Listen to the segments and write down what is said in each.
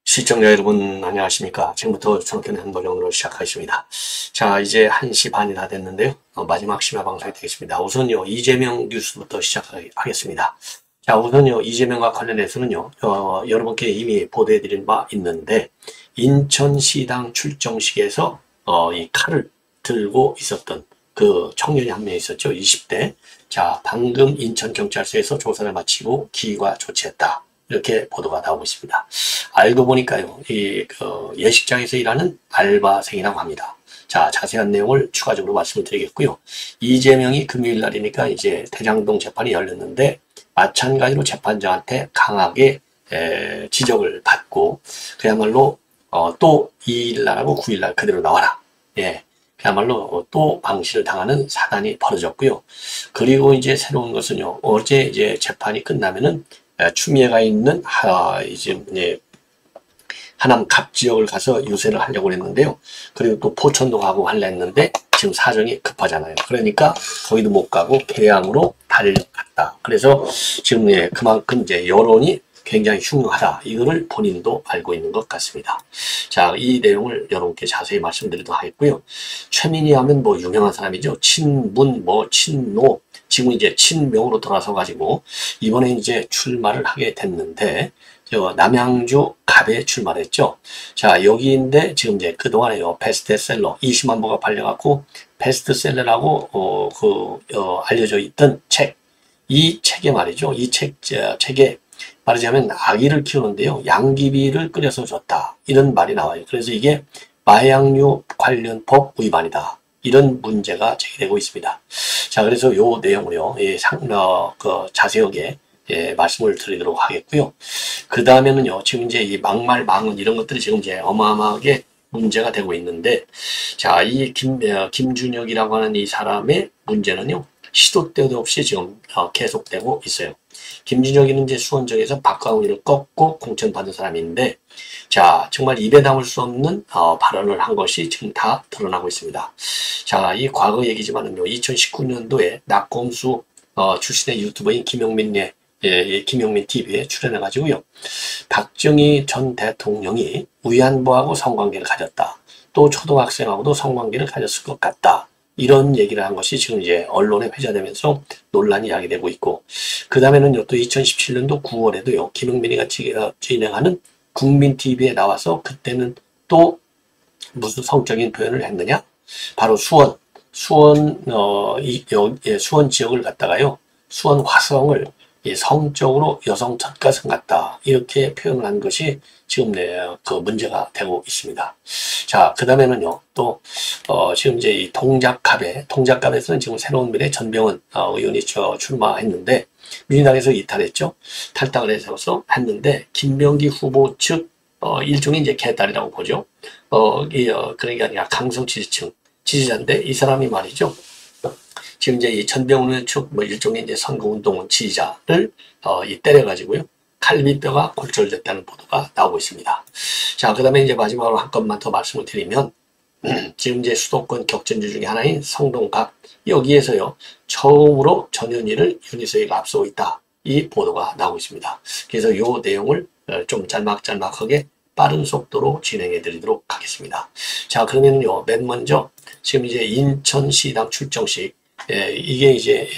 시청자 여러분 안녕하십니까. 지금부터 중학교 한번영어로 시작하겠습니다. 자, 이제 1시 반이 다 됐는데요. 마지막 심야 방송이 되겠습니다. 우선요, 이재명 뉴스부터 시작하겠습니다. 자, 우선요, 이재명과 관련해서는요, 여러분께 이미 보도해드린 바 있는데, 인천시당 출정식에서 이 칼을 들고 있었던 그 청년이 한 명 있었죠. 20대. 자, 방금 인천경찰서에서 조사를 마치고 기과 조치했다. 이렇게 보도가 나오고 있습니다. 알고 보니까요, 예식장에서 일하는 알바생이라고 합니다. 자, 자세한 내용을 추가적으로 말씀을 드리겠고요. 이재명이 금요일 날이니까 이제 대장동 재판이 열렸는데, 마찬가지로 재판장한테 강하게 지적을 받고, 그야말로, 또 2일날 하고 9일날 그대로 나와라. 예. 그야말로 또 방치를 당하는 사단이 벌어졌고요. 그리고 이제 새로운 것은요, 어제 이제 재판이 끝나면은 추미애가 있는 하남 갑 지역을 가서 유세를 하려고 했는데요. 그리고 또 포천도 가고 하려 했는데 지금 사정이 급하잖아요. 그러니까 거기도 못 가고 개항으로 달려갔다. 그래서 지금 그만큼 이제 여론이 굉장히 흉흉하다. 이거를 본인도 알고 있는 것 같습니다. 자, 이 내용을 여러분께 자세히 말씀드리도록 하겠고요. 최민희 하면 뭐 유명한 사람이죠. 친문, 친노. 지금 이제 친명으로 돌아서 가지고 이번에 이제 출마를 하게 됐는데 남양주 갑에 출마를 했죠. 자, 여기인데 지금 이제 그동안에 베스트셀러 20만 부가 팔려갖고 베스트셀러라고 알려져 있던 책. 이 책에 말이죠. 이 책에 말하자면 아기를 키우는데요. 양귀비를 끓여서 줬다. 이런 말이 나와요. 그래서 이게 마약류 관련 법 위반이다. 이런 문제가 제기되고 있습니다. 자, 그래서 요 내용을요, 자세하게 말씀을 드리도록 하겠고요. 그 다음에는요, 지금 이제 이 막말, 망언 이런 것들이 지금 이제 어마어마하게 문제가 되고 있는데, 자, 이 김준혁이라고 하는 이 사람의 문제는요, 시도 때도 없이 지금 계속되고 있어요. 김준혁이는 이제 수원청에서 박광훈이를 꺾고 공천받은 사람인데, 자, 정말 입에 담을 수 없는 발언을 한 것이 지금 다 드러나고 있습니다. 자, 이 과거 얘기지만은요, 2019년도에 낙곰수 출신의 유튜버인 김용민 TV에 출연해가지고요, 박정희 전 대통령이 위안부하고 성관계를 가졌다. 또 초등학생하고도 성관계를 가졌을 것 같다. 이런 얘기를 한 것이 지금 이제 언론에 회자되면서 논란이 야기되고 있고, 그 다음에는요, 또 2017년도 9월에도요, 김용민이가 진행하는 국민TV에 나와서 그때는 또 무슨 성적인 표현을 했느냐? 바로 수원 지역을 갖다가요, 수원 화성을 성적으로 여성 젖가슴 같다. 이렇게 표현을 한 것이 지금 그 문제가 되고 있습니다. 자, 그 다음에는요, 또, 지금 이제 이 동작갑에서는 지금 새로운 미래 전병헌 의원이 출마했는데, 민주당에서 이탈했죠. 탈당을 해서 했는데, 김병기 후보 측, 일종의 이제 개딸이라고 보죠. 그러니까 아니라 강성 지지층, 지지자인데, 이 사람이 말이죠. 지금 이제 이 전병훈 측 일종의 이제 선거운동 지지자를 때려가지고요, 갈비뼈가 골절됐다는 보도가 나오고 있습니다. 자, 그 다음에 이제 마지막으로 한 건만 더 말씀을 드리면, 지금 이제 수도권 격전지 중에 하나인 성동갑, 여기에서요, 처음으로 전현희를 윤희석이가 앞서고 있다. 이 보도가 나오고 있습니다. 그래서 요 내용을 좀 짤막짤막하게 빠른 속도로 진행해 드리도록 하겠습니다. 자, 그러면요, 맨 먼저 지금 이제 인천시당 출정식, 이게 이제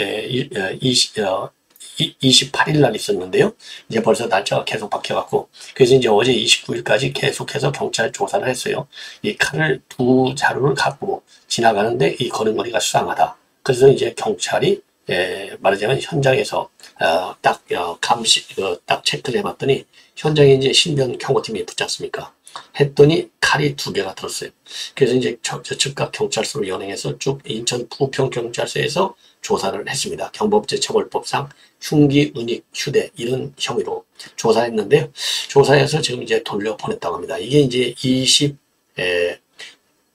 28일 날 있었는데요. 이제 벌써 날짜가 계속 바뀌어갖고, 그래서 이제 어제 29일까지 계속해서 경찰 조사를 했어요. 이 칼을 2자루를 갖고 지나가는데 이 걸음걸이가 수상하다. 그래서 이제 경찰이 말하자면 현장에서 딱 체크를 해봤더니 현장에 이제 신변 경호팀이 붙지 않습니까? 했더니 칼이 2개가 들었어요. 그래서 이제 즉각 경찰서로 연행해서 쭉 인천 부평경찰서에서 조사를 했습니다. 경범죄처벌법상 흉기, 은닉, 휴대 이런 혐의로 조사했는데요. 조사해서 지금 이제 돌려보냈다고 합니다. 이게 이제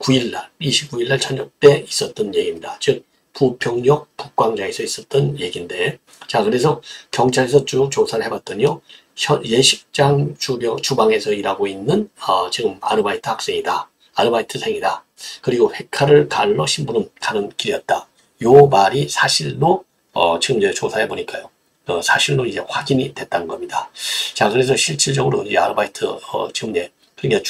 29일날 저녁 때 있었던 얘기입니다. 즉 부평역 북광장에서 있었던 얘기인데, 자, 그래서 경찰에서 쭉 조사를 해봤더니요, 예식장 주방에서 일하고 있는 지금 아르바이트 학생이다. 아르바이트생이다. 그리고 회칼을 갈러 심부름 가는 길이었다. 요 말이 사실로 지금 이제 조사해 보니까요. 사실로 이제 확인이 됐다는 겁니다. 자, 그래서 실질적으로 이 아르바이트 지금 이제 그러니까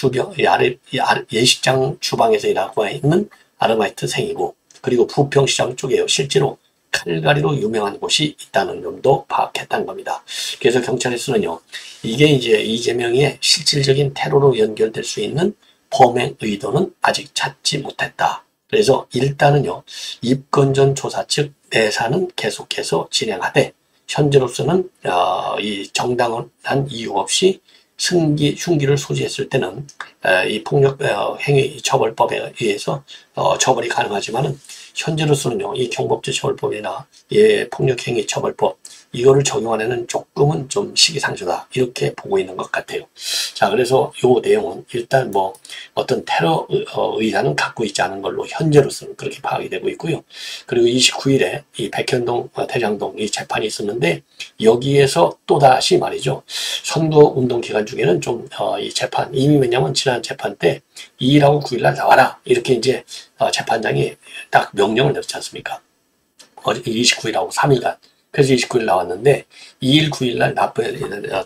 예식장 주방에서 일하고 있는 아르바이트생이고, 그리고 부평시장 쪽에 실제로 칼갈이로 유명한 곳이 있다는 점도 파악했다는 겁니다. 그래서 경찰에서는요, 이게 이제 이재명의 실질적인 테러로 연결될 수 있는 범행 의도는 아직 찾지 못했다. 그래서 일단은요, 입건 전 조사 측 내사는 계속해서 진행하되, 현재로서는 이 정당한 이유 없이 흉기를 소지했을 때는 이 폭력 행위 처벌법에 의해서 처벌이 가능하지만은, 현재로서는요, 이 경범죄 처벌법이나 폭력 행위 처벌법 이거를 적용하려는 조금은 좀 시기상조다, 이렇게 보고 있는 것 같아요. 자, 그래서 요 내용은 일단 뭐 어떤 테러 의사는 갖고 있지 않은 걸로 현재로서는 그렇게 파악이 되고 있고요. 그리고 29일에 이 백현동 대장동 이 재판이 있었는데, 여기에서 또다시 말이죠, 선거운동 기간 중에는 좀 이 재판 이미, 왜냐면 지난 재판 때 2일하고 9일날 나와라, 이렇게 이제 재판장이 딱 명령을 내렸지 않습니까? 29일하고 3일간. 그래서 29일 나왔는데 2일, 9일날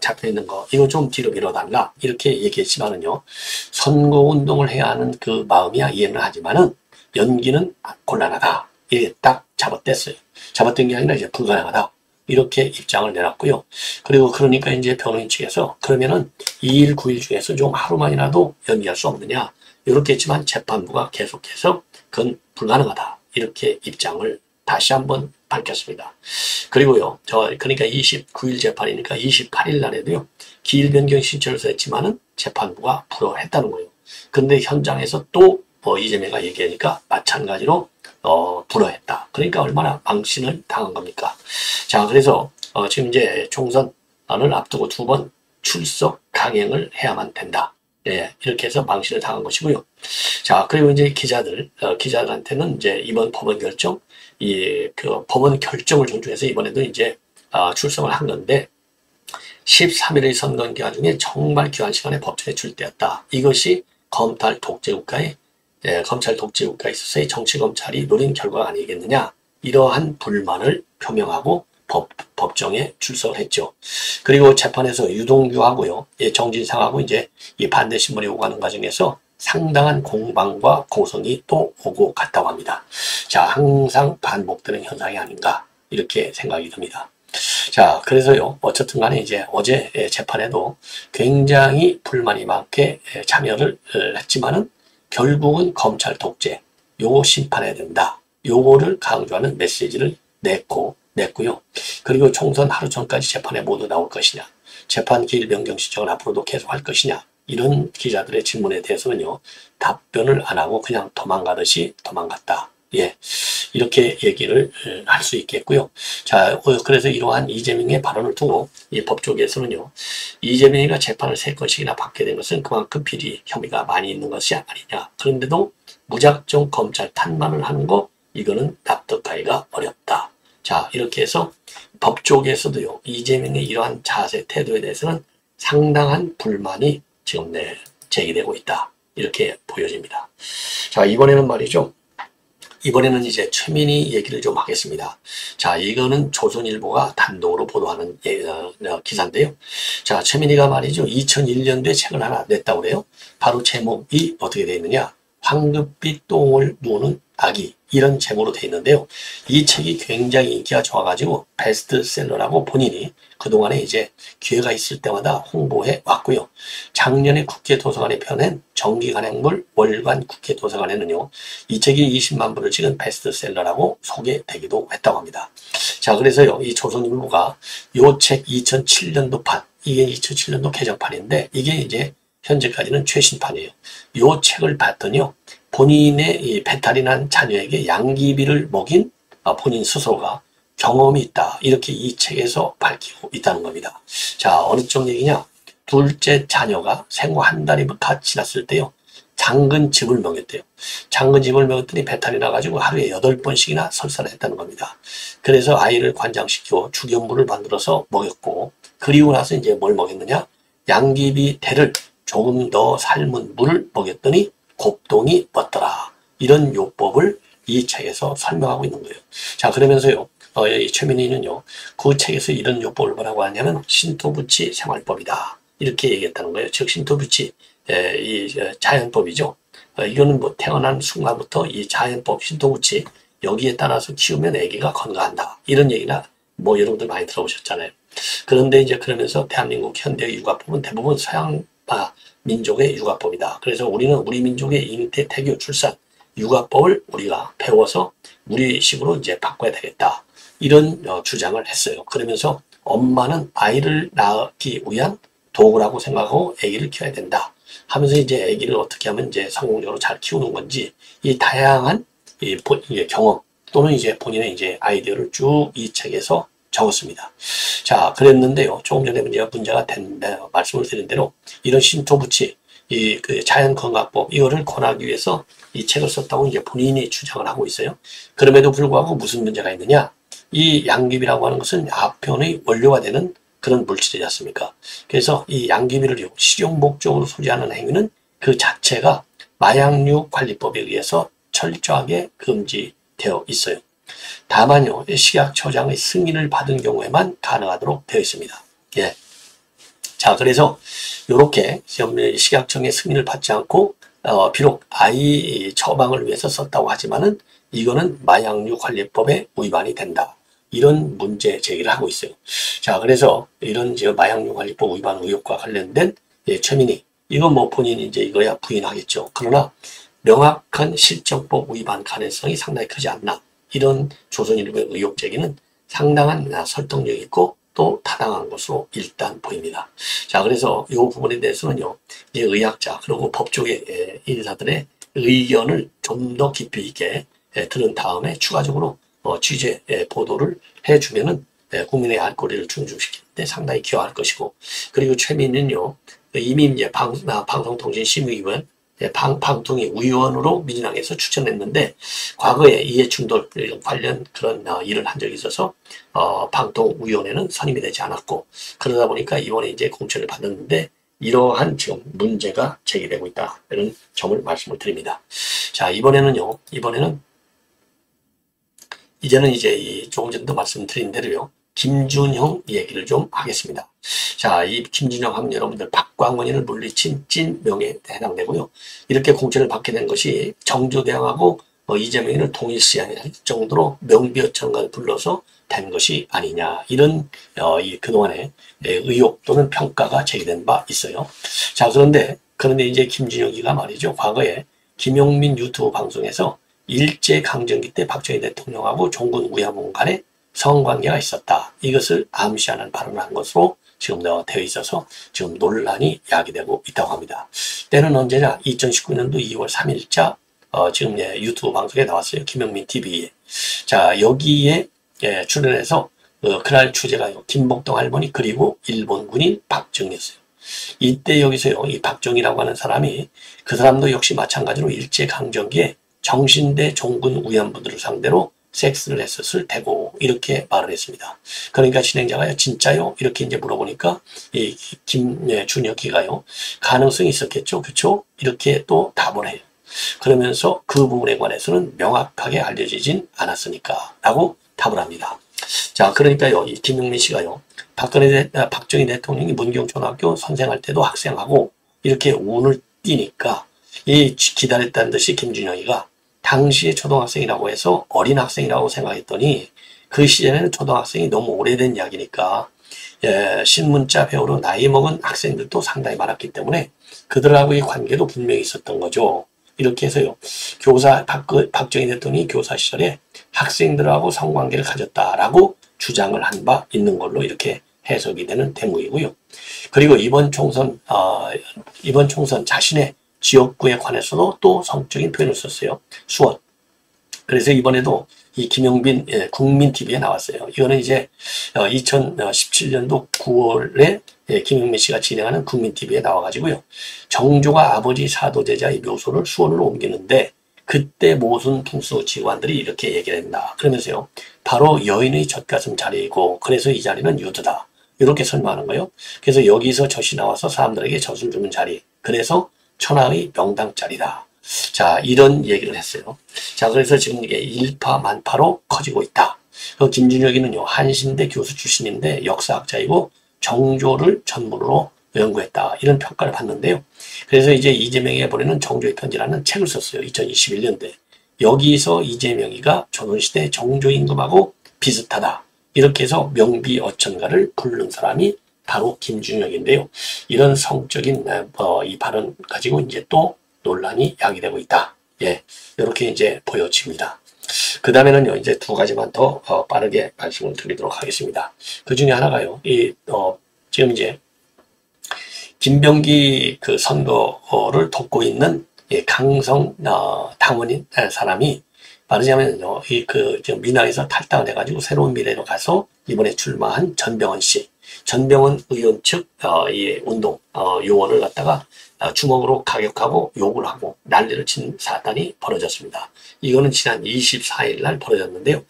잡혀있는 거 이거 좀 뒤로 밀어달라, 이렇게 얘기했지만은요, 선거운동을 해야 하는 그 마음이야 이해는 하지만은 연기는 곤란하다, 이게 딱 잡아댔어요. 잡아댄 게 아니라 이제 불가능하다, 이렇게 입장을 내놨고요. 그리고 그러니까 이제 변호인 측에서 그러면은 2일, 9일 중에서 좀 하루만이라도 연기할 수 없느냐, 이렇게 했지만 재판부가 계속해서 그건 불가능하다, 이렇게 입장을 다시 한번 밝혔습니다. 그리고요, 그러니까 29일 재판이니까 28일 날에도요, 기일 변경 신청을 했지만은 재판부가 불허했다는 거예요. 근데 현장에서 또 이재명이 얘기하니까 마찬가지로 불허했다. 그러니까 얼마나 망신을 당한 겁니까? 자, 그래서 지금 이제 총선을 앞두고 2번 출석 강행을 해야만 된다. 예, 이렇게 해서 망신을 당한 것이고요. 자, 그리고 이제 기자들한테는 이제 이번 법원 결정, 법원 결정을 존중해서 이번에도 이제 출석을 한 건데, 13일의 선거 기간 중에 정말 귀한 시간에 법정에 출대했다. 이것이 검찰 독재국가에 있어서의 정치검찰이 노린 결과가 아니겠느냐, 이러한 불만을 표명하고 법정에 출석을 했죠. 그리고 재판에서 유동규하고요, 정진상하고 이제 이 반대 신문이 오가는 과정에서 상당한 공방과 고성이 또 오고 갔다고 합니다. 자, 항상 반복되는 현상이 아닌가, 이렇게 생각이 듭니다. 자, 그래서요, 어쨌든 간에 이제 어제 재판에도 굉장히 불만이 많게 참여를 했지만은 결국은 검찰 독재, 요거 심판해야 된다, 요거를 강조하는 메시지를 냈고요. 그리고 총선 하루 전까지 재판에 모두 나올 것이냐, 재판 기일 변경 신청을 앞으로도 계속 할 것이냐, 이런 기자들의 질문에 대해서는요, 답변을 안 하고 그냥 도망가듯이 도망갔다. 예, 이렇게 얘기를 할 수 있겠고요. 자, 그래서 이러한 이재명의 발언을 두고 이 법조계에서는요, 이재명이가 재판을 3건씩이나 받게 된 것은 그만큼 비리 혐의가 많이 있는 것이 아니냐. 그런데도 무작정 검찰 탄만을 하는 거, 이거는 납득하기가 어렵다. 자, 이렇게 해서 법조계에서도요, 이재명의 이러한 자세, 태도에 대해서는 상당한 불만이 지금 제기되고 있다, 이렇게 보여집니다. 자, 이번에는 말이죠, 이번에는 이제 최민희 얘기를 좀 하겠습니다. 자, 이거는 조선일보가 단독으로 보도하는 기사인데요. 자, 최민희가 말이죠, 2001년도에 책을 하나 냈다고 그래요. 바로 제목이 어떻게 되어 있느냐, 황급빛 똥을 누는 아기, 이런 제목으로 되어 있는데요. 이 책이 굉장히 인기가 좋아가지고 베스트셀러라고 본인이 그동안에 이제 기회가 있을 때마다 홍보해 왔고요. 작년에 국회 도서관에 펴낸 정기간행물 월간 국회 도서관에는요, 이 책이 20만 부를 찍은 베스트셀러라고 소개되기도 했다고 합니다. 자, 그래서요, 이 조선일보가 요 책 2007년도판, 이게 2007년도 개정판인데, 이게 이제 현재까지는 최신판이에요. 요 책을 봤더니요, 본인의 이 배탈이 난 자녀에게 양귀비를 먹인 본인 스스로가 경험이 있다, 이렇게 이 책에서 밝히고 있다는 겁니다. 자, 어느 쪽 얘기냐, 둘째 자녀가 생후 1달이 지났을 때요, 장근집을 먹였대요. 장근집을 먹였더니 배탈이 나가지고 하루에 8번씩이나 설사를 했다는 겁니다. 그래서 아이를 관장시켜 죽연물을 만들어서 먹였고, 그리고 나서 이제 뭘 먹였느냐, 양귀비 대를 조금 더 삶은 물을 먹였더니 곱동이 뻗더라. 이런 요법을 이 책에서 설명하고 있는 거예요. 자, 그러면서요, 이 최민희는요, 그 책에서 이런 요법을 뭐라고 하냐면 신토부치 생활법이다. 이렇게 얘기했다는 거예요. 즉, 신토부치, 이 자연법이죠. 이거는 뭐 태어난 순간부터 이 자연법, 신토부치, 여기에 따라서 키우면 아기가 건강한다. 이런 얘기나 뭐 여러분들 많이 들어보셨잖아요. 그런데 이제 그러면서 대한민국 현대의 육아법은 대부분 서양 민족의 육아법이다. 그래서 우리는 우리 민족의 잉태, 태교, 출산, 육아법을 우리가 배워서 우리식으로 이제 바꿔야 되겠다. 이런 주장을 했어요. 그러면서 엄마는 아이를 낳기 위한 도구라고 생각하고 아기를 키워야 된다. 하면서 이제 아기를 어떻게 하면 이제 성공적으로 잘 키우는 건지 이 다양한 경험 또는 이제 본인의 이제 아이디어를 쭉 이 책에서 적었습니다. 자, 그랬는데요. 조금 전에 문제가 됐는데 말씀을 드린 대로 이런 신토부치, 그 자연건강법 이거를 권하기 위해서 이 책을 썼다고 이제 본인이 주장을 하고 있어요. 그럼에도 불구하고 무슨 문제가 있느냐? 이 양귀비라고 하는 것은 아편의 원료가 되는 그런 물질이지 않습니까? 그래서 이 양귀비를 식용 목적으로 소지하는 행위는 그 자체가 마약류 관리법에 의해서 철저하게 금지되어 있어요. 다만요, 식약처장의 승인을 받은 경우에만 가능하도록 되어 있습니다. 예. 자, 그래서 이렇게 식약청의 승인을 받지 않고 비록 아이 처방을 위해서 썼다고 하지만은 이거는 마약류 관리법에 위반이 된다. 이런 문제 제기를 하고 있어요. 자, 그래서 이런 마약류 관리법 위반 의혹과 관련된 최민희, 이건 뭐 본인이 이제 이거야 부인하겠죠. 그러나 명확한 실정법 위반 가능성이 상당히 크지 않나. 이런 조선일보의 의혹 제기는 상당한 설득력이 있고 또 타당한 것으로 일단 보입니다. 자, 그래서 이 부분에 대해서는요, 의학자 그리고 법조계 인사들의 의견을 좀 더 깊이 있게 들은 다음에 추가적으로 취재 보도를 해주면은 국민의 알 권리를 충족시키는데 상당히 기여할 것이고, 그리고 최민희는요, 이미 이제 방송통신심의위원 방통위 위원으로 민주당에서 추천했는데 과거에 이해충돌 관련 그런 일을 한 적이 있어서 방통위원회는 선임이 되지 않았고, 그러다 보니까 이번에 이제 공천을 받았는데 이러한 지금 문제가 제기되고 있다. 이런 점을 말씀을 드립니다. 자, 이제는 이제 조금 전도 말씀드린 대로요, 김준형 얘기를 좀 하겠습니다. 자, 이 김준형 하면 여러분들 박광원이를 물리친 찐 명예에 해당되고요. 이렇게 공천을 받게 된 것이 정조대왕하고 이재명이를 동일시할 정도로 명비어천가를 불러서 된 것이 아니냐. 이런 그동안의 의혹 또는 평가가 제기된 바 있어요. 자, 그런데 이제 김준형이가 말이죠. 과거에 김용민 유튜브 방송에서 일제강점기 때 박정희 대통령하고 종군 위안부 간에 성관계가 있었다. 이것을 암시하는 발언을 한 것으로 지금 되어 있어서 지금 논란이 야기되고 있다고 합니다. 때는 언제냐? 2019년도 2월 3일자 지금 유튜브 방송에 나왔어요. 김영민 TV에. 자, 여기에 출연해서 그날 주제가요, 김복동 할머니 그리고 일본 군인 박정희였어요. 이때 여기서요, 이 박정희라고 하는 사람이 그 사람도 역시 마찬가지로 일제강점기에 정신대 종군 위안부들을 상대로 섹스를 했었을 테고, 이렇게 말을 했습니다. 그러니까 진행자가요, 진짜요? 이렇게 이제 물어보니까 이 김준혁이가요, 가능성이 있었겠죠, 그렇죠? 이렇게 또 답을 해요. 그러면서 그 부분에 관해서는 명확하게 알려지진 않았으니까 라고 답을 합니다. 자, 그러니까요, 이 김용민 씨가요, 박정희 대통령이 문경초등학교 선생할 때도 학생하고 이렇게 운을 띄니까 이 기다렸다는 듯이 김준혁이가 당시에 초등학생이라고 해서 어린 학생이라고 생각했더니 그 시절에는 초등학생이 너무 오래된 이야기니까 신문자 배우로 나이 먹은 학생들도 상당히 많았기 때문에 그들하고의 관계도 분명히 있었던 거죠. 이렇게 해서요, 박정희 대통령이 교사 시절에 학생들하고 성관계를 가졌다라고 주장을 한 바 있는 걸로 이렇게 해석이 되는 대목이고요. 그리고 이번 총선 자신의 지역구에 관해서도 또 성적인 표현을 썼어요. 수원. 그래서 이번에도 이 김용빈 국민TV에 나왔어요. 이거는 이제 2017년도 9월에 김용민 씨가 진행하는 국민TV에 나와가지고요, 정조가 아버지 사도제자의 묘소를 수원으로 옮기는데 그때 모순 풍수 지관들이 이렇게 얘기를 했다. 그러면서요, 바로 여인의 젖가슴 자리이고 그래서 이 자리는 유드다. 이렇게 설명하는 거예요. 그래서 여기서 젖이 나와서 사람들에게 젖을 주는 자리. 그래서 천하의 명당 자리다. 자, 이런 얘기를 했어요. 자, 그래서 지금 이게 일파만파로 커지고 있다. 김준혁이는요, 한신대 교수 출신인데 역사학자이고 정조를 전문으로 연구했다. 이런 평가를 받는데요. 그래서 이제 이재명이 해버리는 정조의 편지라는 책을 썼어요. 2021년대. 여기서 이재명이가 조선시대 정조임금하고 비슷하다. 이렇게 해서 명비어천가를 부른 사람이 바로 김준혁인데요. 이런 성적인 이 발언 가지고 이제 또 논란이 야기되고 있다. 예, 이렇게 이제 보여집니다. 그 다음에는요, 이제 두 가지만 더 빠르게 말씀을 드리도록 하겠습니다. 그 중에 하나가요, 지금 이제 김병기 그 선거를 돕고 있는 강성 당원인 사람이 말하자면요, 민항에서 탈당을 해가지고 새로운 미래로 가서 이번에 출마한 전병헌 씨, 전병헌 의원 측 이 운동 요원을 갖다가 주먹으로 가격하고 욕을 하고 난리를 친 사단이 벌어졌습니다. 이거는 지난 24일 날 벌어졌는데요.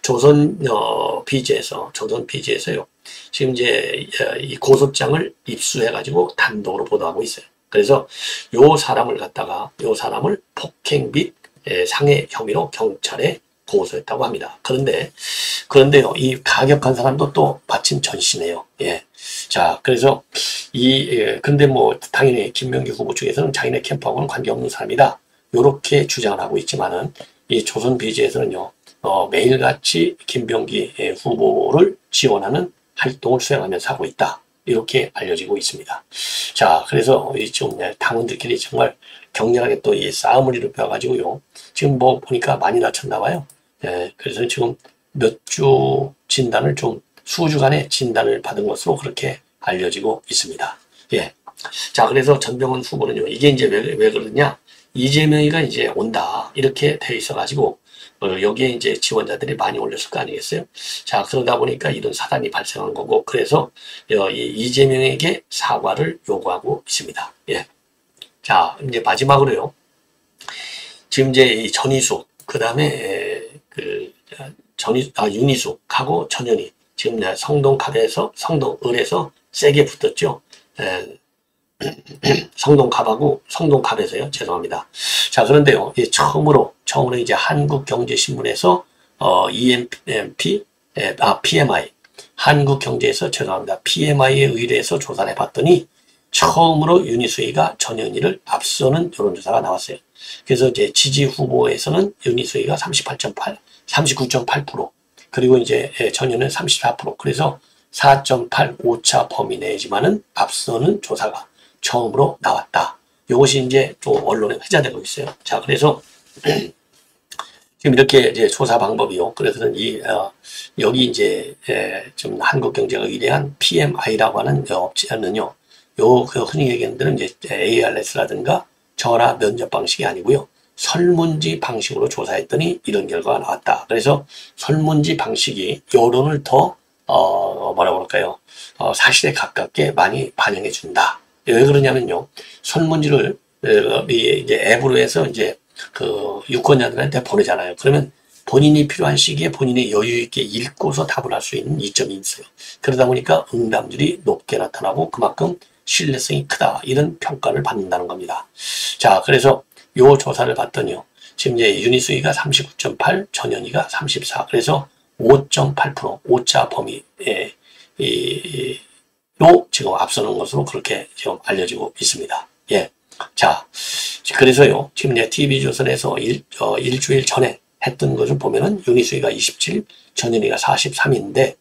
조선 BJ에서요. 지금 이제 이 고소장을 입수해가지고 단독으로 보도하고 있어요. 그래서 요 사람을 폭행 및 상해 혐의로 경찰에 고소했다고 합니다. 그런데요, 이 가격한 사람도 또 마침 전씨네요. 예. 자, 그래서 근데 뭐, 당연히 김명기 후보 측에서는 자기네 캠프하고는 관계없는 사람이다. 요렇게 주장을 하고 있지만은, 이 조선 BJ에서는요, 매일같이 김병기 후보를 지원하는 활동을 수행하면서 하고 있다. 이렇게 알려지고 있습니다. 자, 그래서 좀 당원들끼리 정말 격렬하게 또 이 싸움을 일으켜가지고요. 지금 뭐 보니까 많이 다쳤나 봐요. 예, 그래서 지금 몇 주 진단을 수주간의 진단을 받은 것으로 그렇게 알려지고 있습니다. 예. 자, 그래서 전병헌 후보는요, 이게 이제 왜 그러냐? 이재명이가 이제 온다. 이렇게 돼 있어가지고, 여기에 이제 지원자들이 많이 올렸을 거 아니겠어요? 자, 그러다 보니까 이런 사단이 발생한 거고, 그래서 이재명에게 사과를 요구하고 있습니다. 예. 자, 이제 마지막으로요. 지금 이제 이 전희숙, 그 다음에 윤희숙하고 전현희, 지금 성동을에서 세게 붙었죠. 성동갑에서요. 죄송합니다. 자, 그런데요, 처음으로 이제 한국경제신문에서, PMI, 한국경제에서 죄송합니다. PMI에 의뢰해서 조사를 해봤더니, 처음으로 윤희숙이가 전현희를 앞서는 여론조사가 나왔어요. 그래서 이제 지지 후보에서는 윤희숙이가 39.8%, 그리고 이제 전현희는 34%, 그래서 4.8 오차 범위 내지만은 앞서는 조사가 처음으로 나왔다. 이것이 이제 또 언론에 회자되고 있어요. 자, 그래서 지금 이렇게 이제 조사 방법이요. 그래서는 여기 이제 좀 한국경제가 의뢰한 PMI라고 하는 업체는요. 흔히 얘기하는 데는 이제 ARS라든가 전화 면접 방식이 아니고요. 설문지 방식으로 조사했더니 이런 결과가 나왔다. 그래서 설문지 방식이 여론을 더 사실에 가깝게 많이 반영해 준다. 왜 그러냐면요. 설문지를 이제 앱으로 해서 이제 그 유권자들한테 보내잖아요. 그러면 본인이 필요한 시기에 본인이 여유 있게 읽고서 답을 할 수 있는 이점이 있어요. 그러다 보니까 응답률이 높게 나타나고 그만큼 신뢰성이 크다. 이런 평가를 받는다는 겁니다. 자, 그래서 요 조사를 봤더니요. 지금 이제 윤희숙이가 39.8, 전현희가 34. 그래서 5.8% 오차 범위로 지금 앞서는 것으로 그렇게 지금 알려지고 있습니다. 예. 자, 그래서요. 지금 이제 TV조선에서 일주일 전에 했던 것을 보면은 윤희숙이가 27, 전현희가 43인데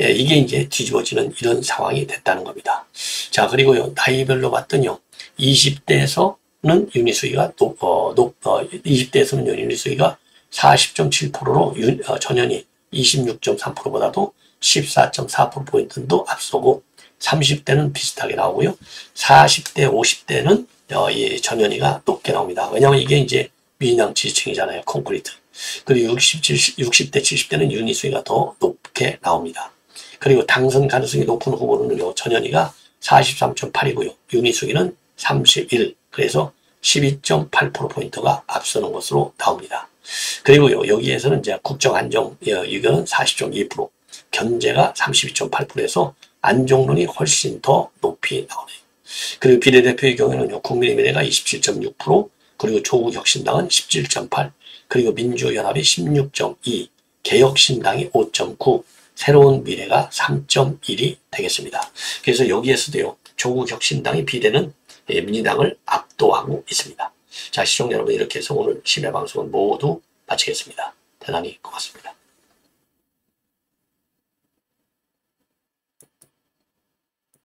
이게 이제 뒤집어지는 이런 상황이 됐다는 겁니다. 자, 그리고요. 나이별로 봤더니요. 20대에서는 윤희숙이가 20대에서는 윤희숙이가 40.7%로 전현희 26.3%보다도 14.4%포인트도 앞서고 30대는 비슷하게 나오고요. 40대, 50대는 이 전현희가 높게 나옵니다. 왜냐하면 이게 이제 민양 지지층이잖아요. 콘크리트. 그리고 60대, 70대는 윤희숙이가 더 높게 나옵니다. 그리고 당선 가능성이 높은 후보는요. 전현희가 43.8이고요. 윤희숙이는 31. 그래서 12.8%포인트가 앞서는 것으로 나옵니다. 그리고요. 여기에서는 이제 국정안정 이거는 40.2%, 견제가 32.8%에서 안정론이 훨씬 더 높이 나오네요. 그리고 비례대표의 경우에는요. 국민의미래가 27.6%, 그리고 조국혁신당은 17.8, 그리고 민주연합이 16.2, 개혁신당이 5.9, 새로운 미래가 3.1이 되겠습니다. 그래서 여기에서도요, 조국혁신당이 비대는 민주당을 압도하고 있습니다. 자, 시청자 여러분, 이렇게 해서 오늘 심야방송은 모두 마치겠습니다. 대단히 고맙습니다.